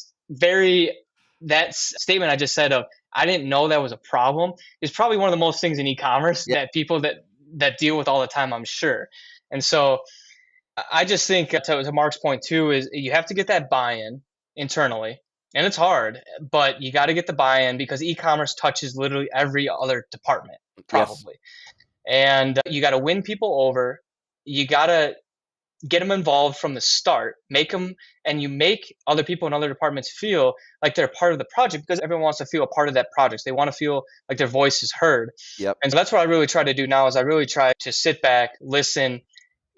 statement I just said of I didn't know that was a problem is probably one of the most things in e-commerce Yeah. that people that deal with all the time, I'm sure. And so I just think to Mark's point too is you have to get that buy-in internally, and it's hard, but you got to get the buy-in because e-commerce touches literally every other department, Yes. probably, and you got to win people over. You got to get them involved from the start, and you make other people in other departments feel like they're part of the project because everyone wants to feel a part of that project. They want to feel like their voice is heard, Yep. and so that's what I really try to do now. Is I really try to sit back, listen.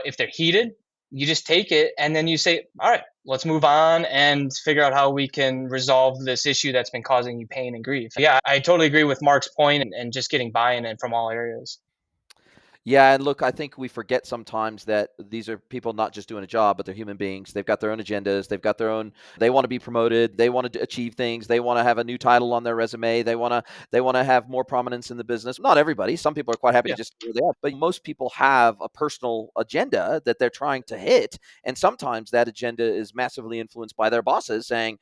If they're heated, you just take it and then you say, all right, let's move on and figure out how we can resolve this issue that's been causing you pain and grief. Yeah, I totally agree with Mark's point and just getting buy-in in from all areas. Yeah, and look, I think we forget sometimes that these are people not just doing a job, but they're human beings. They've got their own agendas. They want to be promoted. They want to achieve things. They want to have a new title on their resume. They want to have more prominence in the business. Not everybody. Some people are quite happy to Yeah. just stay where they are, but most people have a personal agenda that they're trying to hit. And sometimes that agenda is massively influenced by their bosses saying,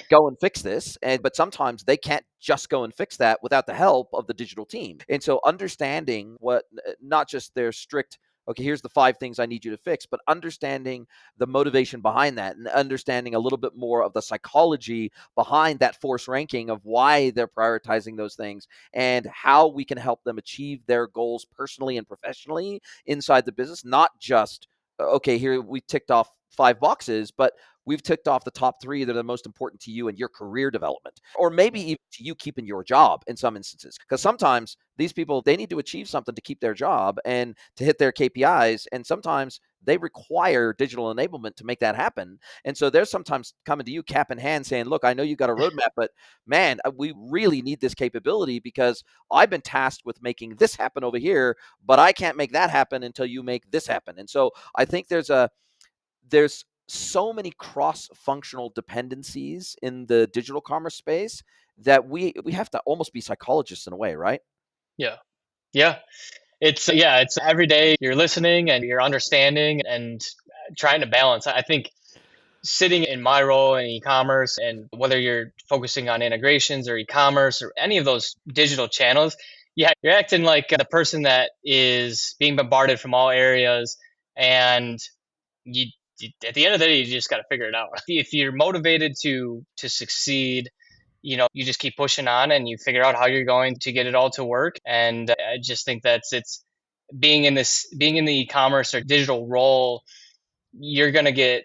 go and fix this. But sometimes they can't just go and fix that without the help of the digital team. And so understanding what not just their strict, okay, here's the 5 things I need you to fix, but understanding the motivation behind that and understanding a little bit more of the psychology behind that force ranking of why they're prioritizing those things and how we can help them achieve their goals personally and professionally inside the business, not just okay, here we ticked off 5 boxes, but we've ticked off the top 3 that are the most important to you and your career development, or maybe even to you keeping your job in some instances. Because sometimes these people, they need to achieve something to keep their job and to hit their KPIs. And sometimes they require digital enablement to make that happen. And so they're sometimes coming to you cap in hand saying, look, I know you got a roadmap, but man, we really need this capability because I've been tasked with making this happen over here, but I can't make that happen until you make this happen. And so I think there's so many cross-functional dependencies in the digital commerce space that we have to almost be psychologists in a way, right? Yeah. Yeah. It's every day you're listening and you're understanding and trying to balance. I think sitting in my role in e-commerce and whether you're focusing on integrations or e-commerce or any of those digital channels, yeah, you're acting like the person that is being bombarded from all areas, and you, at the end of the day, you just got to figure it out. If you're motivated to succeed, you just keep pushing on and you figure out how you're going to get it all to work. And I just think it's being in the e-commerce or digital role, you're gonna get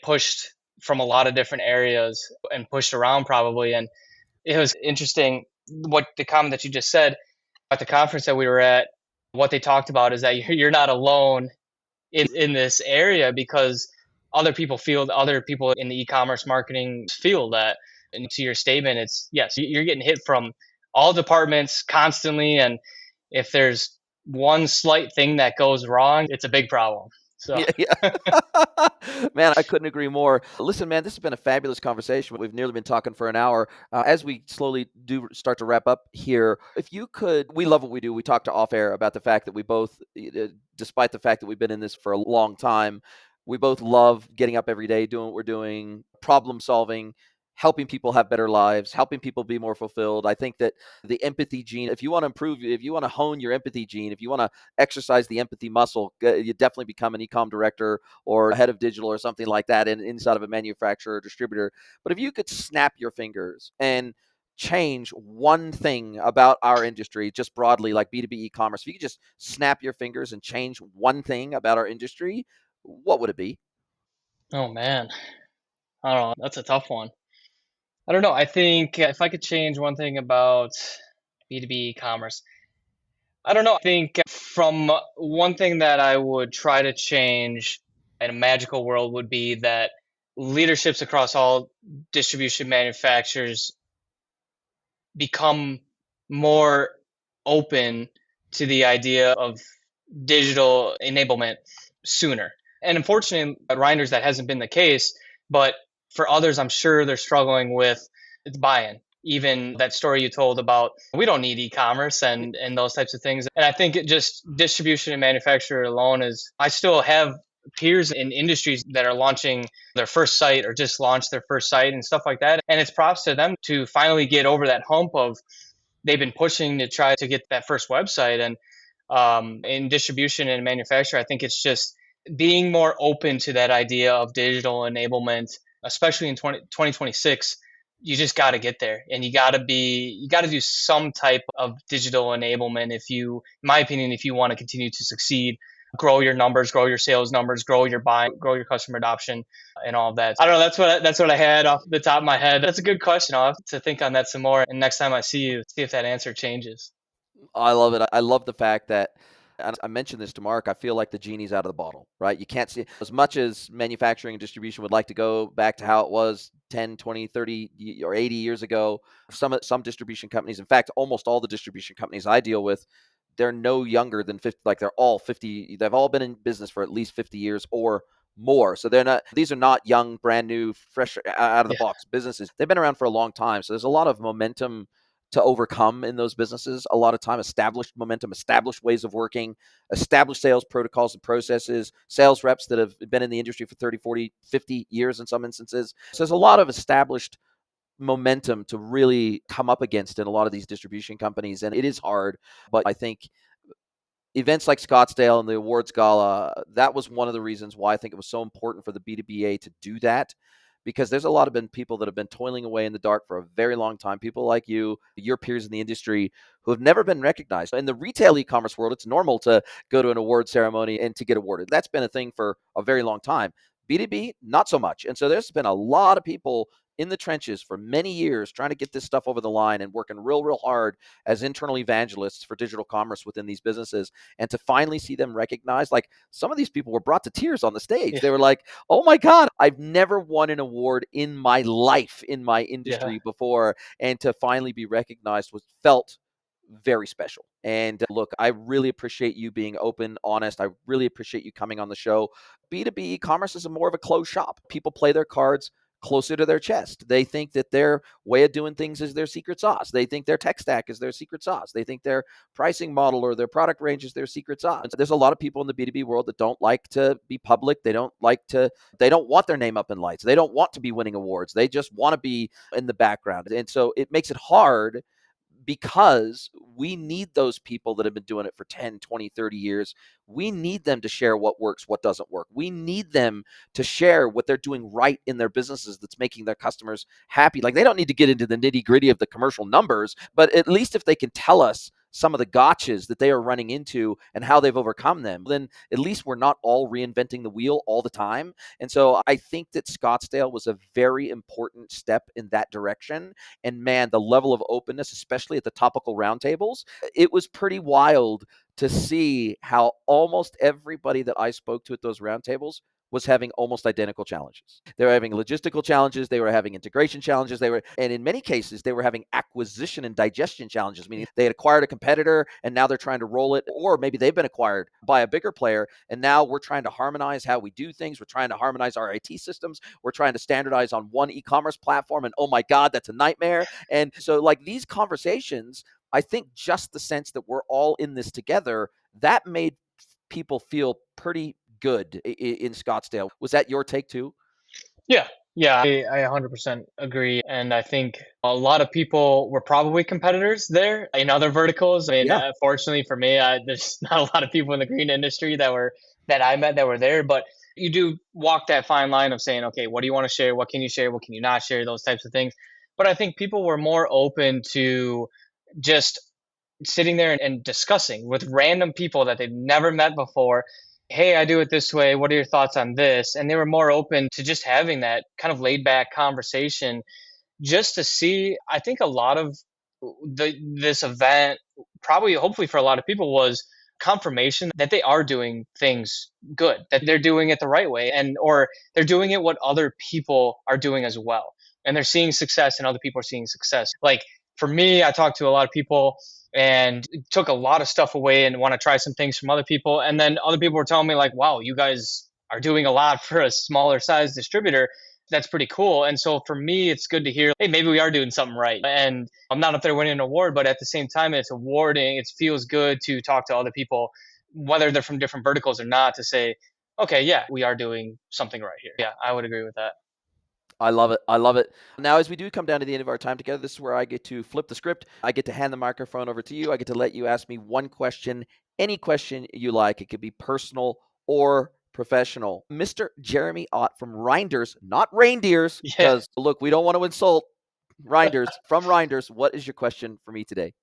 pushed from a lot of different areas and pushed around probably. And it was interesting what the comment that you just said at the conference that we were at. What they talked about is that you're not alone in this area because other people in the e-commerce marketing feel that. And to your statement, it's yes, you're getting hit from all departments constantly, and if there's one slight thing that goes wrong, it's a big problem. So Yeah, yeah. Man, I couldn't agree more. Listen, man, this has been a fabulous conversation. We've nearly been talking for an hour. As we slowly do start to wrap up here, if you could, we love what we do. We talked to off air about the fact that we both, despite the fact that we've been in this for a long time, we both love getting up every day, doing what we're doing, problem solving. helping people have better lives, helping people be more fulfilled. I think that the empathy gene, if you want to improve, if you want to hone your empathy gene, if you want to exercise the empathy muscle, you definitely become an ecom director or head of digital or something like that inside of a manufacturer or distributor. But if you could snap your fingers and change one thing about our industry, just broadly, like B2B e-commerce, if you could just snap your fingers and change one thing about our industry, what would it be? Oh man, I don't know. That's a tough one. I don't know. I think if I could change one thing about B2B commerce, I don't know. I think from one thing that I would try to change in a magical world would be that leaderships across all distribution manufacturers become more open to the idea of digital enablement sooner. And unfortunately, at Reinders, that hasn't been the case. But for others, I'm sure they're struggling with buy-in. Even that story you told about we don't need e-commerce and those types of things. And I think it just distribution and manufacturer alone is. I still have peers in industries that are launching their first site or just launched their first site and stuff like that. And it's props to them to finally get over that hump of they've been pushing to try to get that first website. And in distribution and manufacture, I think it's just being more open to that idea of digital enablement, especially in 2026. You just got to get there, and you got to do some type of digital enablement if you, in my opinion, if you want to continue to succeed, grow your numbers, grow your sales numbers, grow your buying, grow your customer adoption, and all of that. I don't know. That's what I had off the top of my head. That's a good question. I'll have to think on that some more. And next time I see you, see if that answer changes. I love it. I love the fact that, and I mentioned this to Mark, I feel like the genie's out of the bottle, right? You can't see, as much as manufacturing and distribution would like to go back to how it was 10, 20, 30, or 80 years ago. Some distribution companies, in fact, almost all the distribution companies I deal with, they're no younger than 50, like they're all 50, they've all been in business for at least 50 years or more. So these are not young, brand new, fresh out of the Yeah. box businesses. They've been around for a long time. So there's a lot of momentum to overcome in those businesses. A lot of time, established momentum, established ways of working, established sales protocols and processes, sales reps that have been in the industry for 30, 40, 50 years in some instances. So there's a lot of established momentum to really come up against in a lot of these distribution companies. And it is hard, but I think events like Scottsdale and the awards gala, that was one of the reasons why I think it was so important for the B2BA to do that, because there's a lot of people that have been toiling away in the dark for a very long time. People like you, your peers in the industry, who have never been recognized. In the retail e-commerce world, it's normal to go to an award ceremony and to get awarded. That's been a thing for a very long time. B2B, not so much. And so there's been a lot of people in the trenches for many years trying to get this stuff over the line and working real, real hard as internal evangelists for digital commerce within these businesses. And to finally see them recognized, like some of these people were brought to tears on the stage. Yeah. They were like, oh my God, I've never won an award in my life in my Yeah. industry before. And to finally be recognized was felt very special. And look, I really appreciate you being open, honest. I really appreciate you coming on the show. B2B e-commerce is more of a closed shop. People play their cards closer to their chest. They think that their way of doing things is their secret sauce. They think their tech stack is their secret sauce. They think their pricing model or their product range is their secret sauce. And so there's a lot of people in the B2B world that don't like to be public. They don't want their name up in lights. They don't want to be winning awards. They just want to be in the background. And so it makes it hard, because we need those people that have been doing it for 10, 20, 30 years. We need them to share what works, what doesn't work. We need them to share what they're doing right in their businesses that's making their customers happy. Like, they don't need to get into the nitty gritty of the commercial numbers, but at least if they can tell us some of the gotchas that they are running into and how they've overcome them, then at least we're not all reinventing the wheel all the time. And so I think that Scottsdale was a very important step in that direction. And man, the level of openness, especially at the topical roundtables, it was pretty wild to see how almost everybody that I spoke to at those roundtables was having almost identical challenges. They were having logistical challenges, they were having integration challenges, and in many cases, they were having acquisition and digestion challenges, meaning they had acquired a competitor and now they're trying to roll it, or maybe they've been acquired by a bigger player and now we're trying to harmonize how we do things. We're trying to harmonize our IT systems. We're trying to standardize on one e-commerce platform, and oh my God, that's a nightmare. And so, like, these conversations, I think just the sense that we're all in this together, that made people feel pretty good in Scottsdale. Was that your take too? Yeah. Yeah, I 100% agree. And I think a lot of people were probably competitors there in other verticals. I mean, Yeah. fortunately for me, there's not a lot of people in the green industry that I met that were there. But you do walk that fine line of saying, okay, what do you want to share? What can you share? What can you not share? Those types of things. But I think people were more open to just sitting there and discussing with random people that they've never met before. Hey, I do it this way. What are your thoughts on this? And they were more open to just having that kind of laid back conversation just to see. I think a lot of this event, probably hopefully for a lot of people, was confirmation that they are doing things good, that they're doing it the right way, and or they're doing it what other people are doing as well, and they're seeing success and other people are seeing success. Like for me, I talked to a lot of people and took a lot of stuff away and want to try some things from other people, and then other people were telling me like, wow, you guys are doing a lot for a smaller size distributor. That's pretty cool. And so for me, it's good to hear, hey, maybe we are doing something right. And I'm not up there winning an award, but at the same time, it's awarding. It feels good to talk to other people, whether they're from different verticals or not, to say, okay, yeah, we are doing something right here. Yeah, I would agree with that. I love it. I love it. Now, as we do come down to the end of our time together, this is where I get to flip the script. I get to hand the microphone over to you. I get to let you ask me one question, any question you like. It could be personal or professional. Mr. Jeremy Ott from Reinders, not reindeers, Yeah. because look, we don't want to insult Reinders. From Reinders, what is your question for me today?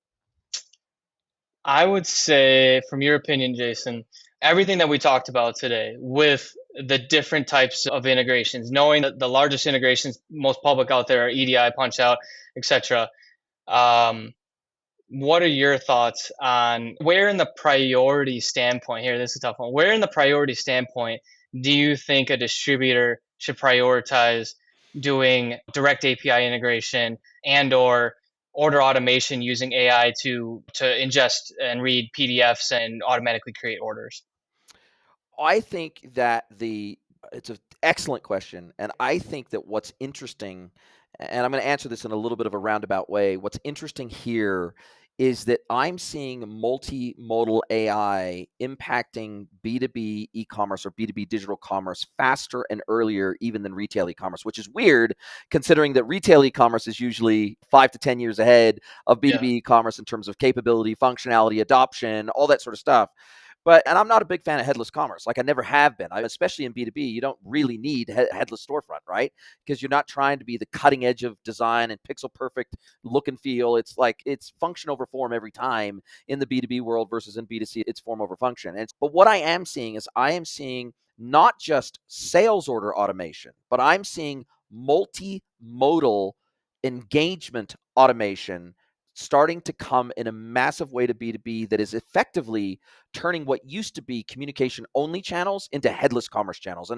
I would say, from your opinion, Jason, everything that we talked about today with the different types of integrations, knowing that the largest integrations, most public out there are EDI, Punch Out, etc. Um, what are your thoughts on where in the priority standpoint here? This is a tough one. Where in the priority standpoint do you think a distributor should prioritize doing direct API integration and or order automation using AI to ingest and read PDFs and automatically create orders? I think that it's an excellent question, and I think that what's interesting, and I'm going to answer this in a little bit of a roundabout way. What's interesting here is that I'm seeing multimodal AI impacting B2B e-commerce or B2B digital commerce faster and earlier even than retail e-commerce, which is weird considering that retail e-commerce is usually 5 to 10 years ahead of Yeah. B2B e-commerce in terms of capability, functionality, adoption, all that sort of stuff. And I'm not a big fan of headless commerce. Like I never have been. Especially in B2B, you don't really need headless storefront, right? Because you're not trying to be the cutting edge of design and pixel perfect look and feel. It's like it's function over form every time in the B2B world versus in B2C, it's form over function. But what I am seeing is I am seeing not just sales order automation, but I'm seeing multimodal engagement automation starting to come in a massive way to B2B that is effectively turning what used to be communication only channels into headless commerce channels.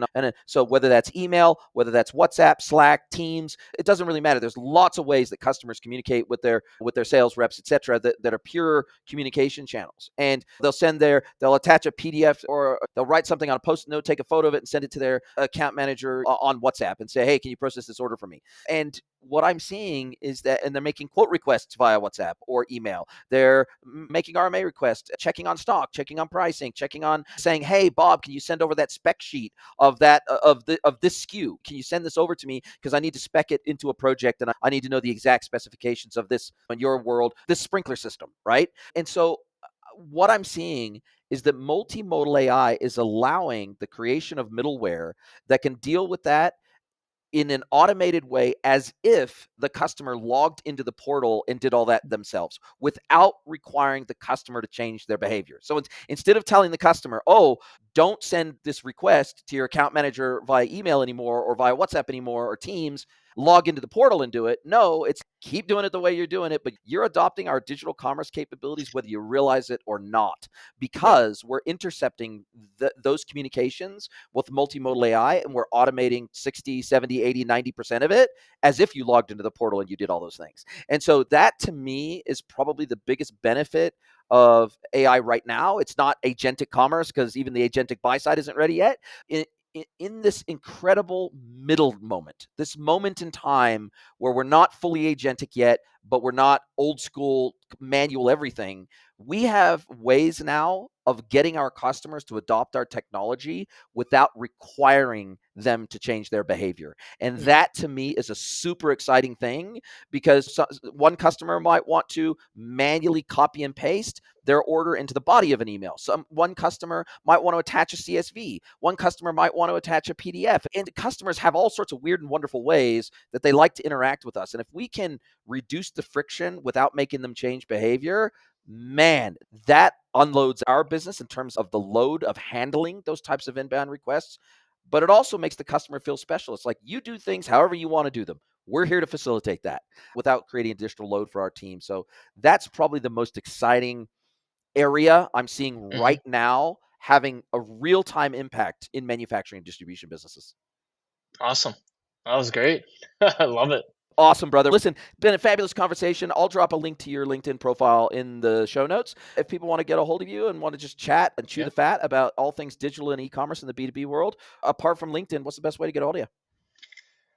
So whether that's email, whether that's WhatsApp, Slack, Teams, it doesn't really matter. There's lots of ways that customers communicate with their sales reps, et cetera, that are pure communication channels. And they'll attach a PDF or they'll write something on a post-it note, take a photo of it and send it to their account manager on WhatsApp and say, hey, can you process this order for me? And what I'm seeing is that, and they're making quote requests via WhatsApp or email. They're making RMA requests, checking on stock, checking on pricing, checking on saying, "Hey, Bob, can you send over that spec sheet of this SKU? Can you send this over to me because I need to spec it into a project and I need to know the exact specifications of this in your world, this sprinkler system, right?" And so what I'm seeing is that multimodal AI is allowing the creation of middleware that can deal with that in an automated way as if the customer logged into the portal and did all that themselves without requiring the customer to change their behavior. So instead of telling the customer, oh, don't send this request to your account manager via email anymore or via WhatsApp anymore or Teams, log into the portal and do it. No, it's keep doing it the way you're doing it, but you're adopting our digital commerce capabilities whether you realize it or not, Yeah. because we're intercepting those communications with multimodal AI and we're automating 60, 70, 80, 90% of it as if you logged into the portal and you did all those things. And so that to me is probably the biggest benefit of AI right now. It's not agentic commerce because even the agentic buy side isn't ready yet. In this incredible middle moment, this moment in time where we're not fully agentic yet, but we're not old school manual everything, we have ways now of getting our customers to adopt our technology without requiring them to change their behavior. And that to me is a super exciting thing, because one customer might want to manually copy and paste their order into the body of an email. One customer might want to attach a CSV. One customer might want to attach a PDF. And customers have all sorts of weird and wonderful ways that they like to interact with us. And if we can reduce the friction without making them change behavior, man, that unloads our business in terms of the load of handling those types of inbound requests. But it also makes the customer feel special. It's like, you do things however you want to do them. We're here to facilitate that without creating additional load for our team. So that's probably the most exciting area I'm seeing Mhm. right now having a real-time impact in manufacturing and distribution businesses. Awesome. That was great. I love it. Awesome, brother. Listen, been a fabulous conversation. I'll drop a link to your LinkedIn profile in the show notes. If people want to get a hold of you and want to just chat and chew Yeah. the fat about all things digital and e-commerce in the B2B world, apart from LinkedIn, what's the best way to get a hold of you?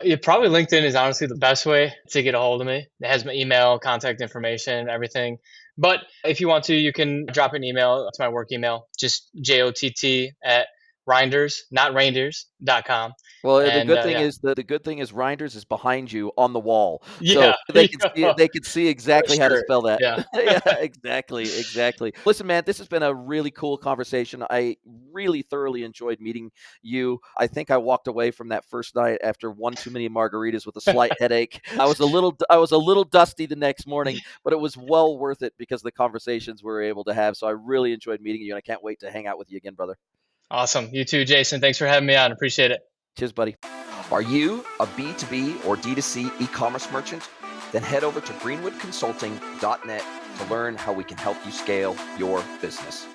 Yeah, probably LinkedIn is honestly the best way to get a hold of me. It has my email, contact information, everything. But if you want to, you can drop an email. That's my work email, just JOTT at Reinders, not Reinders.com. Well, the And good thing yeah, is the good thing is Reinders is behind you on the wall, so yeah, they can see yeah, they can see for exactly how to sure. spell that. Yeah, Yeah, exactly, exactly. Listen, man, this has been a really cool conversation. I really thoroughly enjoyed meeting you. I think I walked away from that first night after one too many margaritas with a slight headache. I was a little dusty the next morning, but it was well worth it because of the conversations we were able to have. So I really enjoyed meeting you, and I can't wait to hang out with you again, brother. awesome. You too, Jason. Thanks for having me on. Appreciate it. Cheers, buddy. Are you a B2B or D2C e-commerce merchant? Then head over to greenwoodconsulting.net to learn how we can help you scale your business.